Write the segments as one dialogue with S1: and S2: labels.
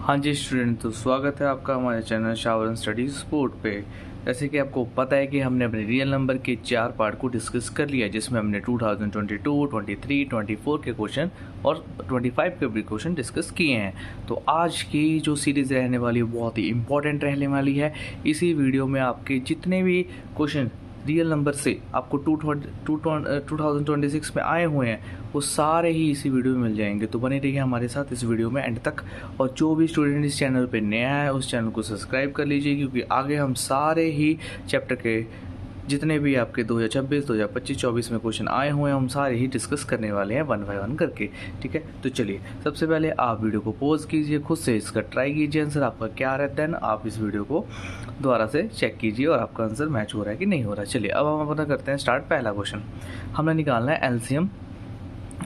S1: हाँ जी स्टूडेंट, तो स्वागत है आपका हमारे चैनल शावरन स्टडी सपोर्ट पे। जैसे कि आपको पता है कि हमने अपने रियल नंबर के 4 पार्ट को डिस्कस कर लिया, जिसमें हमने 2022, 23, 24 के क्वेश्चन और 25 के भी क्वेश्चन डिस्कस किए हैं। तो आज की जो सीरीज़ रहने वाली है बहुत ही इंपॉर्टेंट रहने वाली है। इसी वीडियो में आपके जितने भी क्वेश्चन रियल नंबर से आपको 2026 में आए हुए हैं वो सारे ही इसी वीडियो में मिल जाएंगे। तो बने रहिए हमारे साथ इस वीडियो में एंड तक। और जो भी स्टूडेंट इस चैनल पे नया है उस चैनल को सब्सक्राइब कर लीजिए, क्योंकि आगे हम सारे ही चैप्टर के जितने भी आपके 2026, 2025, 24 में क्वेश्चन आए हुए हैं हम सारे ही डिस्कस करने वाले हैं वन बाय वन करके। ठीक है, तो चलिए सबसे पहले आप वीडियो को पॉज कीजिए, खुद से इसका ट्राई कीजिए आंसर आपका क्या रहता है ना। आप इस वीडियो को दोबारा से चेक कीजिए और आपका आंसर मैच हो रहा है कि नहीं हो रहा है। चलिए अब हम अपना करते हैं स्टार्ट। पहला क्वेश्चन हमने निकालना है एलसीएम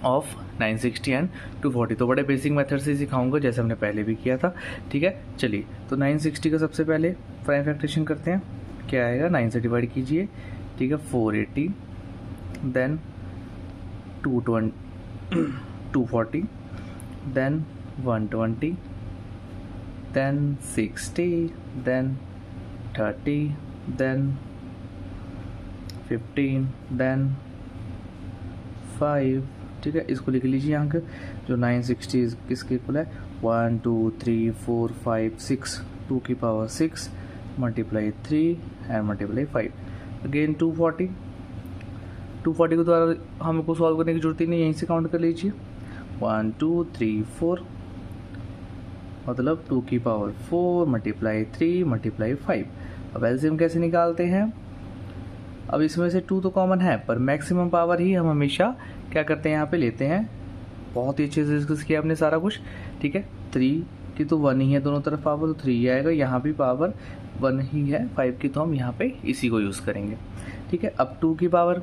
S1: ऑफ 960 एंड 240। तो बड़े बेसिक मेथड से सिखाऊंगा जैसे हमने पहले भी किया था। ठीक है, चलिए तो 960 का सबसे पहले प्राइम फैक्टरेशन करते हैं। क्या आएगा, 9 से डिवाइड कीजिए। ठीक है, 480 then 240 then 120 then 60 then 30 then 15 then 5। ठीक है, इसको लिख लीजिए अंक। जो 960 किसके इक्वल है, 1 2 3 4 5 6, 2 की power 6 multiply 3 and multiply 5। Again 240 को द्वारा हमको सॉल्व करने की जरूरत ही नहीं, यहीं से काउंट कर लीजिए। 1 2 3 4 मतलब 2 की पावर 4 मल्टीप्लाई 3 मल्टीप्लाई 5। अब एलसीएम कैसे निकालते हैं। अब इसमें से 2 तो कॉमन है, पर मैक्सिमम पावर ही हम हमेशा क्या करते हैं यहाँ पे लेते हैं। बहुत ही अच्छे से डिस्कस किया आपने सारा कुछ। ठीक है, 3 की तो 1 ही है दोनों तरफ पावर, तो 3 ही आएगा। यहाँ भी पावर 1 ही है, 5 की तो हम यहाँ पे इसी को यूज़ करेंगे। ठीक है, अब 2 की पावर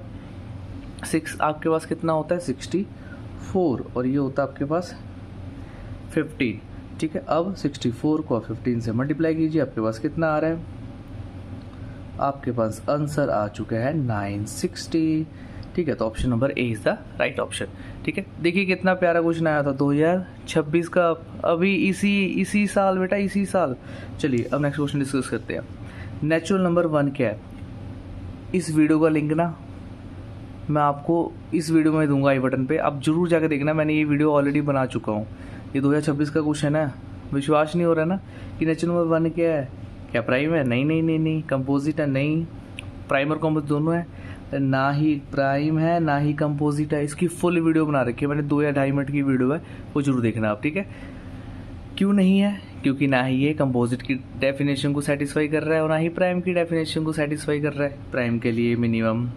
S1: 6 आपके पास कितना होता है, 64, और ये होता है आपके पास 15। ठीक है, अब 64 को 15 से मल्टीप्लाई कीजिए, आपके पास कितना आ रहा है, आपके पास आंसर आ चुका है 960। ठीक है, तो option number A is the right option. ठीक है, देखिए कितना प्यारा क्वेश्चन आया था 2026 का, अभी इसी साल बेटा, इसी साल। चलिए अब नेक्स्ट क्वेश्चन डिस्कस करते हैं। नेचुरल नंबर 1 क्या है। इस वीडियो का लिंक ना मैं आपको इस वीडियो में दूंगा आई बटन पे, आप जरूर जाकर देखना। मैंने ये वीडियो ऑलरेडी बना चुका हूँ। ये 2026 का क्वेश्चन है, विश्वास नहीं हो रहा ना कि नेचुरल नंबर 1 क्या है। क्या प्राइम है, नहीं नहीं नहीं नहीं। कंपोजिट है, नहीं। प्राइम और कंपोजिट दोनों है, ना ही प्राइम है ना ही कंपोजिट है। इसकी फुल वीडियो बना रखी है मैंने, 2 या 2.5 मिनट की वीडियो है, वो जरूर देखना आप। ठीक है, क्यों नहीं है, क्योंकि ना ही ये कंपोजिट की डेफिनेशन को सेटिस्फाई कर रहा है और ना ही प्राइम की डेफिनेशन को सेटिस्फाई कर रहा है। प्राइम के लिए मिनिमम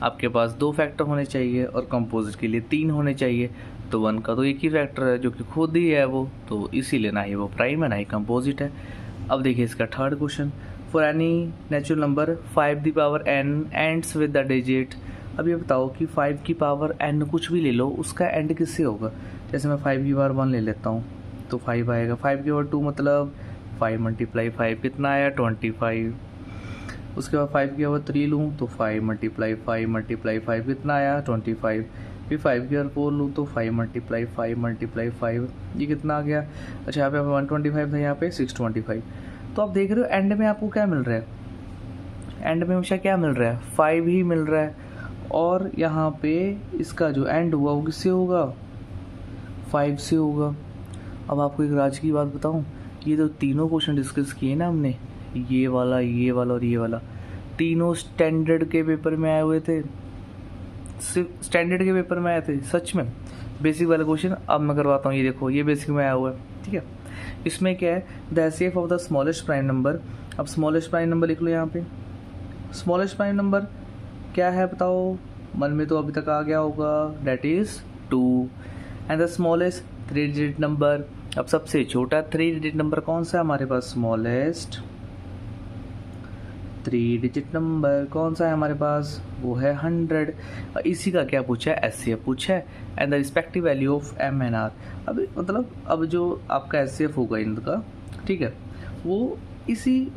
S1: आपके पास 2 फैक्टर होने चाहिए और कंपोजिट के लिए 3 होने चाहिए। तो 1 का तो एक ही फैक्टर है जो कि खुद ही है वो, तो इसीलिए ना ही वो प्राइम है ना ही कंपोजिट है। अब देखिए इसका third question. For any natural number 5 the power n ends with the digit. अब ये बताओ कि 5 की पावर n कुछ भी ले लो, उसका एंड किससे होगा। जैसे मैं 5 की पावर 1 ले लेता हूँ तो 5 आएगा, 5 की पावर 2 मतलब 5 मल्टीप्लाई 5 कितना आया, 25। उसके बाद 5 की पावर 3 लूँ तो 5 मल्टीप्लाई 5 मल्टीप्लाई 5 कितना आया, 25। फिर 5 की पावर 4 लूँ तो 5 मल्टीप्लाई 5 मल्टीप्लाई 5, ये कितना आ गया। अच्छा, यहाँ पे 125 था, यहाँ पे 625। तो आप देख रहे हो एंड में आपको क्या मिल रहा है, एंड में हमेशा क्या मिल रहा है, 5 ही मिल रहा है। और यहाँ पे इसका जो एंड हुआ वो किससे होगा, 5 से होगा। अब आपको एक राज की बात बताऊँ, ये जो तीनों क्वेश्चन डिस्कस किए ना हमने, ये वाला और ये वाला, तीनों स्टैंडर्ड के पेपर में आए हुए थे। सिर्फ स्टैंडर्ड के पेपर में आए थे सच में। बेसिक वाला क्वेश्चन अब मैं करवाता हूँ, ये देखो ये बेसिक में आया हुआ है। ठीक है, इसमें क्या है, the HCF of the smallest prime number. अब स्मॉलेस्ट प्राइम नंबर लिख लो यहाँ पे। स्मॉलेस्ट प्राइम नंबर क्या है बताओ, मन में तो अभी तक आ गया होगा, that is 2। And the smallest 3 digit number. अब सबसे छोटा 3 डिजिट नंबर कौन सा है हमारे पास, स्मॉलेस्ट 3 डिजिट नंबर कौन सा है हमारे पास, वो है 100। इसी का क्या पूछा है, एचसीएफ पूछा है and the respective value of M N R. अब मतलब अब जो आपका एचसीएफ होगा इनका, ठीक है, वो इसी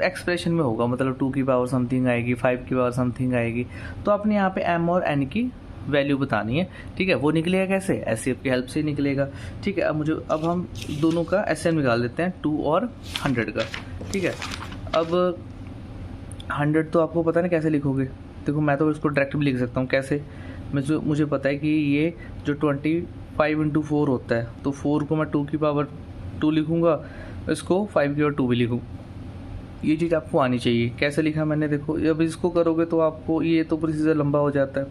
S1: एक्सप्रेशन में होगा। मतलब 2 की पावर समथिंग आएगी, 5 की पावर समथिंग आएगी। तो आपने यहाँ पे एम और एन की वैल्यू बतानी है, ठीक है। वो निकलेगा कैसे, एचसीएफ की हेल्प से ही निकलेगा, ठीक है। अब हम दोनों का एचसीएफ निकाल देते हैं, 2 और 100 का, ठीक है। अब 100 तो आपको पता है ना कैसे लिखोगे, देखो मैं तो इसको डायरेक्ट भी लिख सकता हूँ। कैसे, मुझे पता है कि ये जो 25 × 4 होता है, तो 4 को मैं 2 की पावर 2 लिखूँगा, इसको 5 की पावर 2 भी लिखूँ। ये चीज़ आपको आनी चाहिए। कैसे लिखा मैंने, देखो अब इसको करोगे तो आपको ये तो प्रोसीजर लंबा हो जाता है,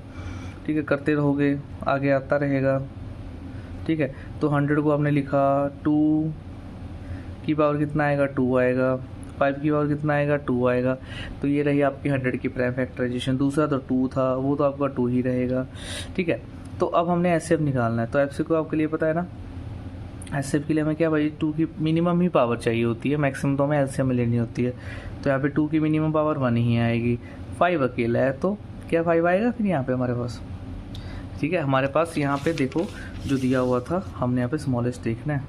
S1: ठीक है। करते रहोगे आगे आता रहेगा, ठीक है। तो 100 को आपने लिखा, 2 की पावर कितना आएगा, 2 आएगा, 5 की पावर कितना आएगा, 2 आएगा। तो ये रही आपकी 100 की प्राइम फैक्टराइजेशन। दूसरा तो 2 था, वो तो आपका 2 ही रहेगा, ठीक है। तो अब हमने एचसीएफ निकालना है, तो एचसीएफ को आपके लिए पता है ना, एचसीएफ के लिए हमें क्या भाई 2 की मिनिमम ही पावर चाहिए होती है, मैक्सिमम तो हमें एलसीएम में लेनी होती है। तो यहाँ पे 2 की मिनिमम पावर 1 ही आएगी, 5 अकेला है तो क्या 5 आएगा फिर यहाँ पे हमारे पास, ठीक है। हमारे पास यहाँ पे देखो जो दिया हुआ था, हमने यहाँ पे स्मॉलेस्ट देखना है,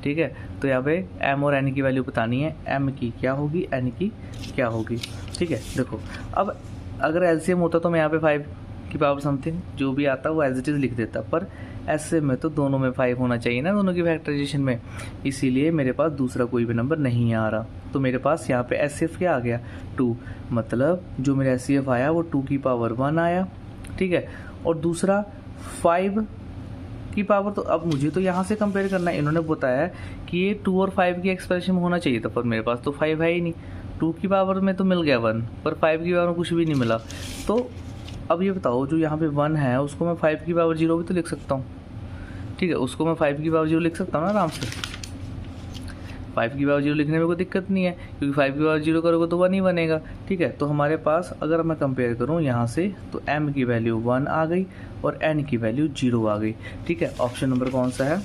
S1: ठीक है। तो यहाँ पे एम और एन की वैल्यू बतानी है, एम की क्या होगी, एन की क्या होगी, ठीक है। देखो अब अगर एलसीएम होता तो मैं यहाँ पे 5 की पावर समथिंग जो भी आता वो एज इट इज़ लिख देता, पर एचसीएफ में तो दोनों में 5 होना चाहिए ना, दोनों की फैक्टराइजेशन में, इसीलिए मेरे पास दूसरा कोई भी नंबर नहीं आ रहा। तो मेरे पास यहाँ पे एचसीएफ क्या आ गया, 2, मतलब जो मेरा एचसीएफ आया वो 2 की पावर 1 आया, ठीक है। और दूसरा 5 की पावर, तो अब मुझे तो यहाँ से कंपेयर करना है। इन्होंने बताया कि ये 2 और 5 की एक्सप्रेशन में होना चाहिए था, पर मेरे पास तो 5 है ही नहीं। 2 की पावर में तो मिल गया 1, पर 5 की पावर में कुछ भी नहीं मिला। तो अब ये बताओ जो यहाँ पे 1 है उसको मैं 5 की पावर 0 भी तो लिख सकता हूँ, ठीक है। उसको मैं 5 की पावर 0 लिख सकता हूँ ना आराम से, 5 की पावर 0 लिखने में कोई दिक्कत नहीं है, क्योंकि 5 की पावर 0 करोगे तो 1 ही बनेगा, ठीक है। तो हमारे पास अगर मैं कंपेयर करूँ यहाँ से, तो m की वैल्यू 1 आ गई और n की वैल्यू 0 आ गई, ठीक है। ऑप्शन नंबर कौन सा है,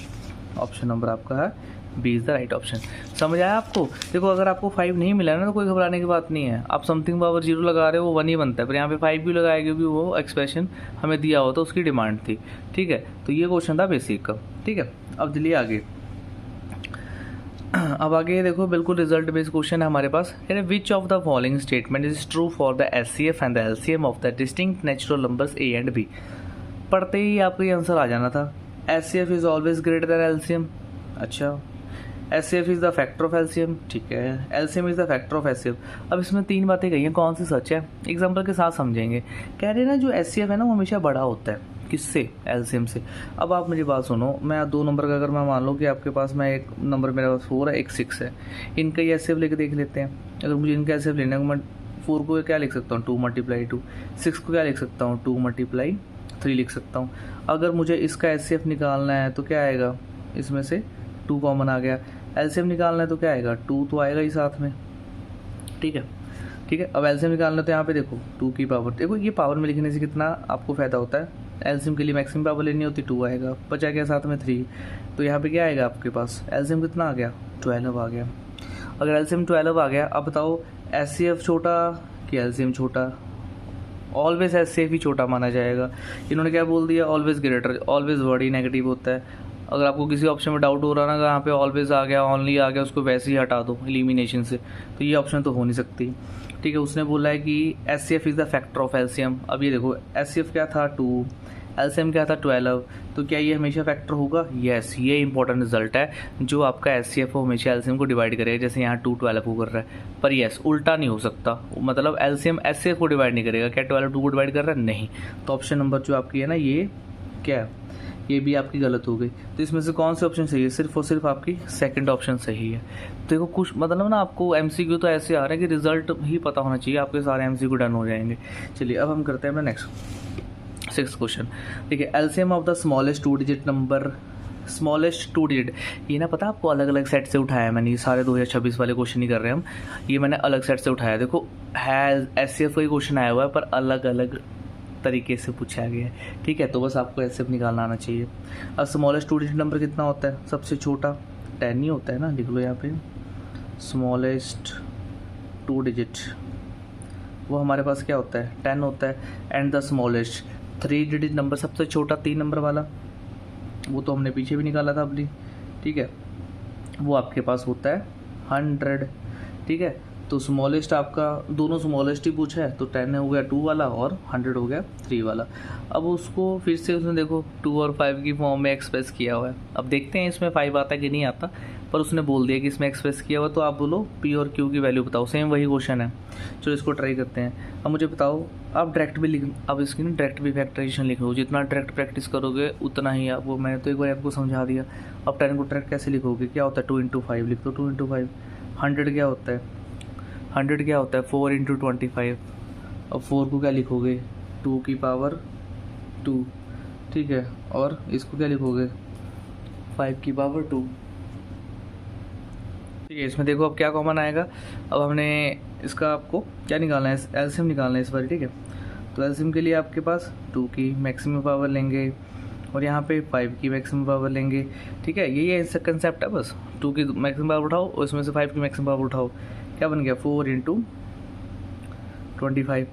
S1: ऑप्शन नंबर आपका है B is the right option. समझ आया आपको। देखो अगर आपको 5 नहीं मिला ना तो कोई घबराने की बात नहीं है, आप समथिंग पावर 0 लगा रहे हो वो 1 ही बनता है, पर यहाँ पे 5 भी लगाया क्योंकि वो एक्सप्रेशन हमें दिया हुआ था, उसकी डिमांड थी, ठीक है। तो ये क्वेश्चन था बेसिक का, ठीक है। अब चलिए आगे, अब आगे देखो बिल्कुल रिजल्ट बेस्ड क्वेश्चन है हमारे पास। कह रहे which of the following statement is true for the HCF and the LCM of the distinct natural numbers A and B. पढ़ते ही आपको ये आंसर आ जाना था, HCF is always greater than LCM, अच्छा। HCF is the factor of LCM, ठीक है। LCM is the factor of HCF. अब इसमें 3 बातें कही हैं, कौन सी सच है एग्जाम्पल के साथ समझेंगे। कह रहे ना जो एचसीएफ है ना वो हमेशा बड़ा होता है, किससे, एलसीएम से। अब आप मेरी बात सुनो, मैं 2 नंबर का अगर मैं मान लो कि आपके पास मैं एक नंबर मेरे पास 4 है, एक 6 है, इनका ही एचसीएफ लेके देख लेते हैं। अगर मुझे इनका एचसीएफ लेना है, मैं 4 को क्या लिख सकता हूँ, 2 × 2, 6 को क्या लिख सकता हूँ, 2 × 3 लिख सकता हूँ। अगर मुझे इसका एचसीएफ निकालना है तो क्या आएगा, इसमें से 2 कॉमन आ गया, एलसीएम निकालना है तो क्या आएगा, 2 तो आएगा ही साथ में, ठीक है, ठीक है। अब एलसीएम निकालना है तो यहाँ पे देखो 2 की पावर, देखो ये पावर में लिखने से कितना आपको फ़ायदा होता है, एलसीएम के लिए मैक्सिमम पावर लेनी होती 2 आएगा, बचा गया साथ में 3, तो यहाँ पे क्या आएगा आपके पास, एलसीएम कितना आ गया, 12 आ गया। अगर एलसीएम 12 आ गया, अब बताओ एचसीएफ छोटा कि एलसीएम छोटा, ऑलवेज एचसीएफ ही छोटा माना जाएगा। इन्होंने क्या बोल दिया, ऑलवेज ग्रेटर, ऑलवेज वर्ड ही नेगेटिव होता है। अगर आपको किसी ऑप्शन में डाउट हो रहा ना, यहाँ पे ऑलवेज आ गया, ओनली आ गया, उसको वैसे ही हटा दो एलिमिनेशन से, तो ये ऑप्शन तो हो नहीं सकती, ठीक है। उसने बोला है कि HCF is the factor of LCM. अब ये देखो एचसीएफ क्या था 2, एलसीएम क्या था 12, तो क्या ये हमेशा फैक्टर होगा, यस, ये इंपॉर्टेंट रिजल्ट है, जो आपका एचसीएफ हो हमेशा एलसीएम को डिवाइड करेगा, जैसे यहाँ 2 12 को कर रहा है, पर यस उल्टा नहीं हो सकता, मतलब एलसीएम एचसीएफ को डिवाइड नहीं करेगा, क्या 12 2 को डिवाइड कर रहा है, नहीं। तो ऑप्शन नंबर जो आपकी है ना, ये क्या है, ये भी आपकी गलत हो गई। तो इसमें से कौन से ऑप्शन सही है, सिर्फ और सिर्फ आपकी सेकंड ऑप्शन सही है। देखो कुछ मतलब ना आपको एमसीक्यू तो ऐसे आ रहे हैं कि रिजल्ट ही पता होना चाहिए, आपके सारे एमसीक्यू डन हो जाएंगे। चलिए अब हम करते हैं अपना नेक्स्ट 6th क्वेश्चन। देखिए LCM of the smallest 2 digit number, smallest 2 digit, ये ना पता आपको अलग अलग सेट से उठाया है मैंने, ये सारे 2026 वाले क्वेश्चन नहीं कर रहे हम, ये मैंने अलग सेट से उठाया। देखो है एचसीएफ का ही क्वेश्चन आया हुआ है, पर अलग अलग तरीके से पूछा गया है, ठीक है। तो बस आपको एचसीएफ निकालना आना चाहिए। अब स्मॉलेस्ट 2 डिजिट नंबर कितना होता है, सबसे छोटा 10 ही होता है ना, लिख लो यहाँ पे स्मॉलेस्ट 2 डिजिट, वो हमारे पास क्या होता है 10 होता है। And the smallest 3 digit number, सबसे छोटा 3 नंबर वाला, वो तो हमने पीछे भी निकाला था अपनी, ठीक है, वो आपके पास होता है 100, ठीक है। तो स्मॉलेस्ट आपका दोनों स्मॉलेस्ट ही पूछा है, तो 10 हो गया 2 वाला और 100 हो गया 3 वाला। अब उसको फिर से उसने देखो 2 और 5 की फॉर्म में एक्सप्रेस किया हुआ है। अब देखते हैं इसमें 5 आता है कि नहीं आता, पर उसने बोल दिया कि इसमें एक्सप्रेस किया हुआ, तो आप बोलो पी और क्यू की वैल्यू बताओ। सेम वही क्वेश्चन है, चलो इसको ट्राई करते हैं। अब मुझे बताओ, आप डायरेक्ट भी लिख, अब इसकी ना डायरेक्ट भी फैक्टराइजेशन लिखो, जितना डायरेक्ट प्रैक्टिस करोगे उतना ही आपको, मैंने तो एक बार आपको समझा दिया। अब 10 को डायरेक्ट कैसे लिखोगे, क्या होता है 2 × 5 लिख दो, 2 × 5। 100 क्या होता है, 100 क्या होता है 4 × 25। अब 4 को क्या लिखोगे 2 की पावर 2, ठीक है, और इसको क्या लिखोगे 5 की पावर 2, ठीक है। इसमें देखो अब क्या कॉमन आएगा। अब हमने इसका आपको क्या निकालना है, एलसीएम निकालना है इस बार, ठीक है। तो एलसीएम के लिए आपके पास 2 की मैक्सिमम पावर लेंगे और यहाँ पे 5 की मैक्सिमम पावर लेंगे, ठीक है। यही है इसका कंसेप्ट है, बस 2 की मैक्सिमम पावर उठाओ और इसमें से 5 की मैक्सिमम पावर उठाओ, क्या बन गया 4 × 25।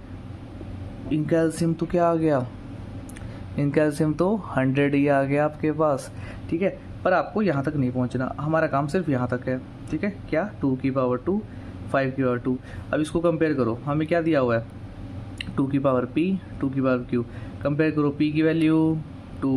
S1: इनका एलसीएम तो क्या आ गया, इनका एलसीएम तो 100 ही आ गया आपके पास, ठीक है। पर आपको यहाँ तक नहीं पहुँचना, हमारा काम सिर्फ यहाँ तक है, ठीक है। क्या 2 की पावर 2, 5 की पावर 2। अब इसको कंपेयर करो, हमें क्या दिया हुआ है 2 की पावर p, 2 की पावर q। कंपेयर करो p की वैल्यू 2,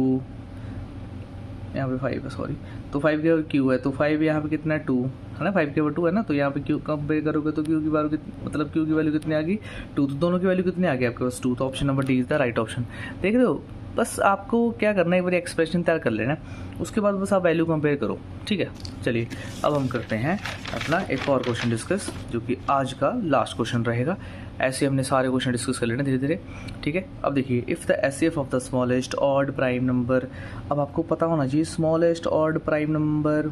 S1: यहाँ पे 5 है सॉरी, तो 5 की पावर q है, तो 5 यहाँ पे कितना है 2 है ना, 5 की पावर 2 है ना, तो यहाँ पे q कंपेयर करोगे तो q की पावर मतलब q की वैल्यू कितनी आ गई 2, तो दोनों की वैल्यू कितनी आ गई आपके पास 2। तो option number D is the right option. देख रहे हो, बस आपको क्या करना है, एक बार एक्सप्रेशन तैयार कर लेना, उसके बाद बस आप वैल्यू कंपेयर करो, ठीक है। चलिए अब हम करते हैं अपना एक और क्वेश्चन डिस्कस, जो कि आज का लास्ट क्वेश्चन रहेगा। ऐसे हमने सारे क्वेश्चन डिस्कस कर लेना धीरे धीरे, ठीक है। अब देखिए, if the HCF of the smallest odd prime number, अब आपको पता होना चाहिए स्मॉलेस्ट ऑड प्राइम नंबर।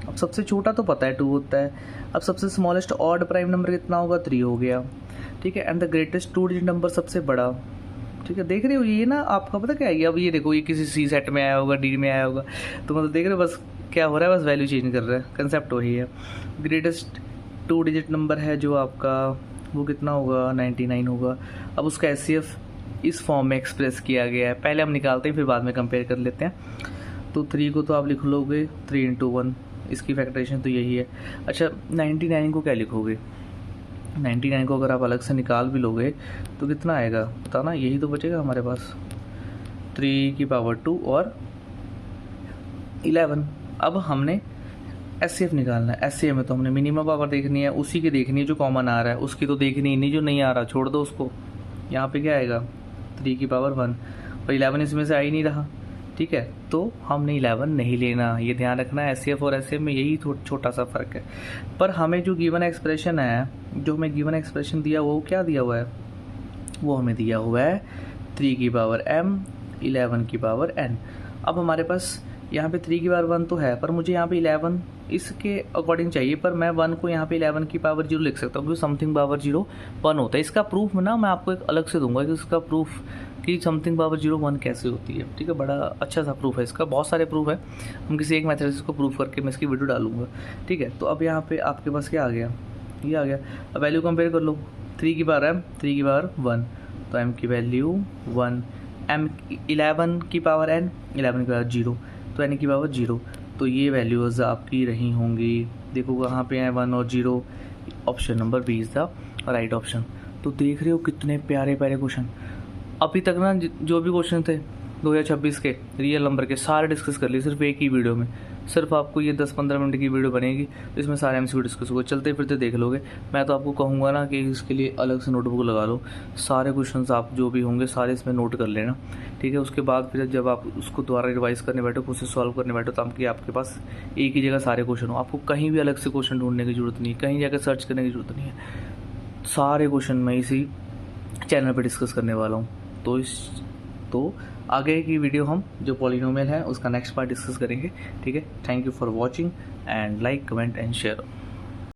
S1: अब सबसे छोटा तो पता है 2 होता है, अब सबसे स्मॉलेस्ट ऑड प्राइम नंबर कितना होगा 3 हो गया, ठीक है। And the greatest 2 digit number सबसे बड़ा, ठीक है। देख रहे हो ये ना, आपका पता क्या है, अब ये देखो ये किसी सी सेट में आया होगा, डी में आया होगा, तो मतलब देख रहे हो बस क्या हो रहा है, बस वैल्यू चेंज कर रहा है, कंसेप्ट वही है। ग्रेटेस्ट 2 डिजिट नंबर है जो आपका, वो कितना होगा 99 होगा। अब उसका एचसीएफ इस फॉर्म में एक्सप्रेस किया गया है, पहले हम निकालते हैं फिर बाद में कंपेयर कर लेते हैं। तो 3 को तो आप लिख लोगे 3 × 1, इसकी फैक्टराइजेशन तो यही है। अच्छा 99 को क्या लिखोगे, 99 को अगर आप अलग से निकाल भी लोगे तो कितना आएगा बताना, यही तो बचेगा हमारे पास 3 की पावर 2 और 11। अब हमने एचसीएफ निकालना है, एचसीएफ में तो हमने मिनिमम पावर देखनी है, उसी की देखनी है जो कॉमन आ रहा है, उसकी तो देखनी ही नहीं, जो नहीं आ रहा छोड़ दो उसको। यहाँ पे क्या आएगा 3 की पावर 1 और 11 इसमें से आ ही नहीं रहा, ठीक है। तो हमने 11 नहीं लेना, ये ध्यान रखना है। एचसीएफ और एचसीएफ में यही छोटा सा फ़र्क है। पर हमें जो गिवन एक्सप्रेशन है, जो हमें गिवन एक्सप्रेशन दिया वो क्या दिया हुआ है, वो हमें दिया हुआ है 3 की पावर m, 11 की पावर n। अब हमारे पास यहाँ पे 3 की पावर 1 तो है, पर मुझे यहाँ पे 11 इसके अकॉर्डिंग चाहिए, पर मैं 1 को यहाँ पे 11 की पावर 0 लिख सकता हूँ, क्योंकि समथिंग पावर 0 1 होता है। इसका प्रूफ ना मैं आपको एक अलग से दूंगा कि इसका प्रूफ कि समथिंग पावर 0 1 कैसे होती है, ठीक है। बड़ा अच्छा सा प्रूफ है इसका, बहुत सारे प्रूफ है, हम किसी एक मेथड से इसको प्रूफ करके मैं इसकी वीडियो डालूंगा, ठीक है। तो अब यहाँ पे आपके पास क्या आ गया, ये आ गया। अब वैल्यू कंपेयर कर लो, 3 की पावर m, 3 की पावर 1, तो m की वैल्यू 1, m 11 की पावर n, 11 की पावर 0, तो n की पावर 0। तो ये वैल्यूज़ आपकी रही होंगी, देखो कहाँ पे हैं 1 और 0, option number B is the right option. तो देख रहे हो कितने प्यारे प्यारे क्वेश्चन। अभी तक ना जो भी क्वेश्चन थे 2026 के रियल नंबर के सारे डिस्कस कर लिए सिर्फ एक ही वीडियो में। सिर्फ आपको ये 10-15 मिनट की वीडियो बनेगी, इसमें सारे एमसीक्यू डिस्कस होगा, चलते फिरते देख लोगे। मैं तो आपको कहूँगा ना कि इसके लिए अलग से नोटबुक लगा लो, सारे क्वेश्चंस आप जो भी होंगे सारे इसमें नोट कर लेना, ठीक है। उसके बाद फिर जब आप उसको दोबारा रिवाइज करने बैठो, खुद से सॉल्व करने बैठो, ताकि आपके पास एक ही जगह सारे क्वेश्चन हो, आपको कहीं भी अलग से क्वेश्चन ढूंढने की जरूरत नहीं है, कहीं जाकर सर्च करने की जरूरत नहीं है। सारे क्वेश्चन मैं इसी चैनल पर डिस्कस करने वाला हूँ। तो आगे की वीडियो हम जो पॉलिनोमियल है उसका नेक्स्ट पार्ट डिस्कस करेंगे, ठीक है। Thank you for watching and like, comment and share.